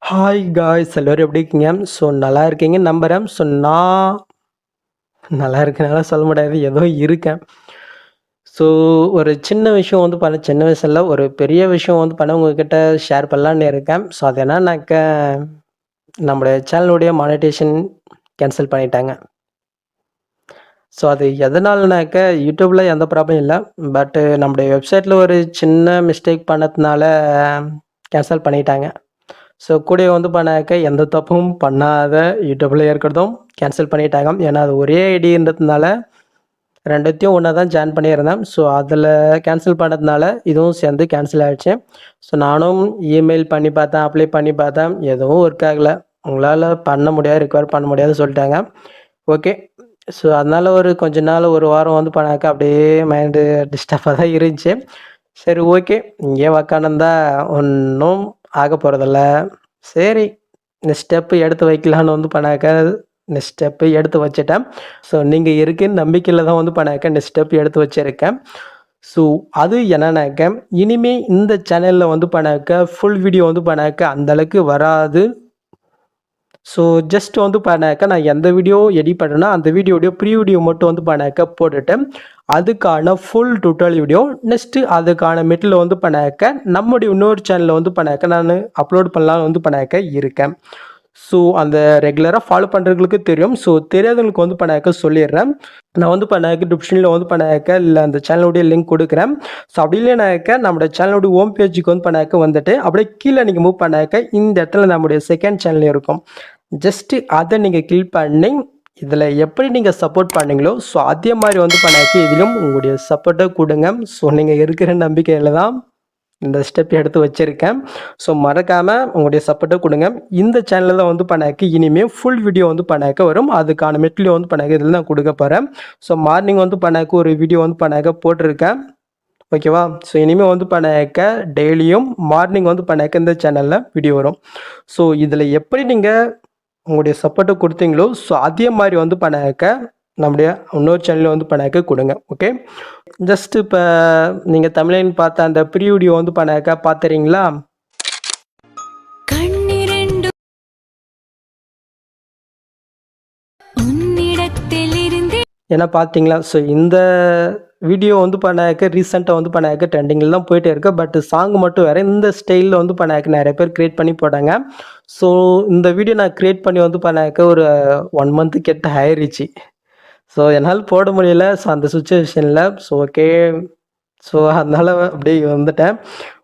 Hi guys எல்லோரும் எப்படி இருக்கீங்க? ஸோ நல்லா இருக்கீங்கன்னு நம்புகிறேன். ஸோ நான் நல்லா இருக்கனால சொல்ல முடியாது, ஏதோ இருக்கேன். ஸோ ஒரு சின்ன விஷயம் வந்து சின்ன வயசுல இல்ல, ஒரு பெரிய விஷயம் வந்து உங்ககிட்ட ஷேர் பண்ணலான்னு இருக்கேன். ஸோ அது என்னன்னாக்க, நம்முடைய சேனலுடைய மானிட்டேஷன் கேன்சல் பண்ணிட்டாங்க. ஸோ அது எதனாலனாக்க, யூடியூப்பில் எந்த ப்ராப்ளம் இல்லை. பட்டு நம்முடைய வெப்சைட்டில் ஒரு சின்ன மிஸ்டேக் பண்ணதுனால கேன்சல் பண்ணிட்டாங்க. ஸோ கூடவே வந்து எந்த தப்பும் பண்ணாத யூடியூப்பில் இருக்கிறதும் கேன்சல் பண்ணிட்டாங்க. ஏன்னா அது ஒரே ஐடின்றதுனால ரெண்டுத்தையும் ஒன்றா தான் ஜாயின் பண்ணியிருந்தேன். ஸோ அதில் கேன்சல் பண்ணதுனால இதுவும் சேர்ந்து கேன்சல் ஆகிடுச்சு. ஸோ நானும் இமெயில் பண்ணி பார்த்தேன், அப்ளை பண்ணி பார்த்தேன், எதுவும் ஒர்க் ஆகலை. உங்களால் பண்ண முடியாது, ரிக்வயர் பண்ண முடியாதுன்னு சொல்லிட்டாங்க. ஓகே. ஸோ அதனால் ஒரு கொஞ்ச நாள், ஒரு வாரம் வந்து அப்படியே மைண்டு டிஸ்டர்பாக தான் இருந்துச்சு. சரி, ஓகே, இங்கே உக்காந்துருந்தா ஒன்றும் ஆக போகிறதில்ல. சரி, இந்த ஸ்டெப்பு எடுத்து வைக்கலான்னு வந்து இந்த ஸ்டெப்பு எடுத்து வச்சுட்டேன். ஸோ நீங்கள் இருக்குன்னு நம்பிக்கையில் தான் வந்து இந்த ஸ்டெப் எடுத்து வச்சுருக்கேன். ஸோ அது என்னன்னாக்க, இனிமே இந்த சேனலில் வந்து ஃபுல் வீடியோ வந்து அந்தளவுக்கு வராது. ஸோ ஜஸ்ட் வந்து நான் எந்த வீடியோ எடிட் பண்ணுறேன்னா அந்த வீடியோடைய ப்ரீ வீடியோ மட்டும் வந்து போட்டுட்டேன். அதுக்கான ஃபுல் டுட்டோரியல் வீடியோ நெக்ஸ்ட்டு அதுக்கான மெட்டில் வந்து நம்முடைய இன்னொரு சேனலில் வந்து நான் அப்லோட் பண்ணலான்னு வந்து இருக்கேன். ஸோ அந்த ரெகுலராக ஃபாலோ பண்ணுறவங்களுக்கு தெரியும். ஸோ தெரியாதவங்களுக்கு வந்து சொல்லிடுறேன். நான் வந்து டிஸ்கிரிப்ஷனில் வந்து இல்லை அந்த சேனலுடைய லிங்க் கொடுக்குறேன். ஸோ அப்படி இல்லைனாக்க நம்மளோட சேனலுடைய ஹோம் பேஜுக்கு வந்து வந்துட்டு அப்படியே கீழே நீங்கள் மூவ் இந்த இடத்துல நம்முடைய செகண்ட் சேனல் இருக்கும். ஜஸ்ட்டு அதை நீங்கள் கிளிக் பண்ணி இதில் எப்படி நீங்கள் சப்போர்ட் பண்ணீங்களோ ஸோ அதே மாதிரி வந்து இதிலும் உங்களுடைய சப்போர்ட்டை கொடுங்க. ஸோ நீங்கள் இருக்கிற நம்பிக்கையில் தான் இந்த ஸ்டெப் எடுத்து வச்சுருக்கேன். ஸோ மறக்காமல் உங்களுடைய சப்போர்ட்டை கொடுங்க. இந்த சேனலில் தான் வந்து இனிமேல் ஃபுல் வீடியோ வந்து வரும். அதுக்கான மெட்டீரியல் வந்து இதில் நான் கொடுக்க போகிறேன். ஸோ மார்னிங் வந்து ஒரு வீடியோ வந்து போட்டிருக்கேன். ஓகேவா? ஸோ இனிமேல் வந்து டெய்லியும் மார்னிங் வந்து இந்த சேனலில் வீடியோ வரும். ஸோ இதில் எப்படி நீங்கள் உங்களுடைய சப்போர்ட்டை கொடுத்தீங்களோ ஸோ அதே மாதிரி வந்து நம்முடைய இன்னொரு சேனலில் வந்து கொடுங்க. ஓகே, ஜஸ்ட் இப்போ நீங்கள் தமிழின் பார்த்த அந்த ப்ரீ வீடியோ வந்து பார்த்துறீங்களா? ஏன்னா பார்த்தீங்களா? ஸோ இந்த வீடியோ வந்து ரீசெண்டாக வந்து ட்ரெண்டிங்கில் தான் போயிட்டே இருக்கு. பட் சாங் மட்டும் வேறு இந்த ஸ்டைலில் வந்து நிறைய பேர் க்ரியேட் பண்ணி போட்டாங்க. ஸோ இந்த வீடியோ நான் க்ரியேட் பண்ணி வந்து ஒரு 1 மந்த்து கிட்ட ஆயிடுச்சு. ஸோ என்னால் போட முடியல. ஸோ அந்த சுச்சுவேஷனில் ஸோ ஓகே, ஸோ அதனால் அப்படியே வந்துட்டேன்.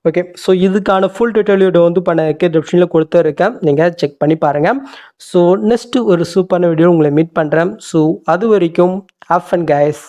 ஓகே, ஸோ இதுக்கான ஃபுல் டுட்டோரியல் வந்து டிஸ்கிரிப்ஷனில் கொடுத்துருக்கேன், நீங்கள் செக் பண்ணி பாருங்கள். ஸோ நெக்ஸ்ட்டு ஒரு சூப்பரான வீடியோ உங்களை மீட் பண்ணுறேன். ஸோ அது வரைக்கும் ஹேவ் ஃபன் கைஸ்.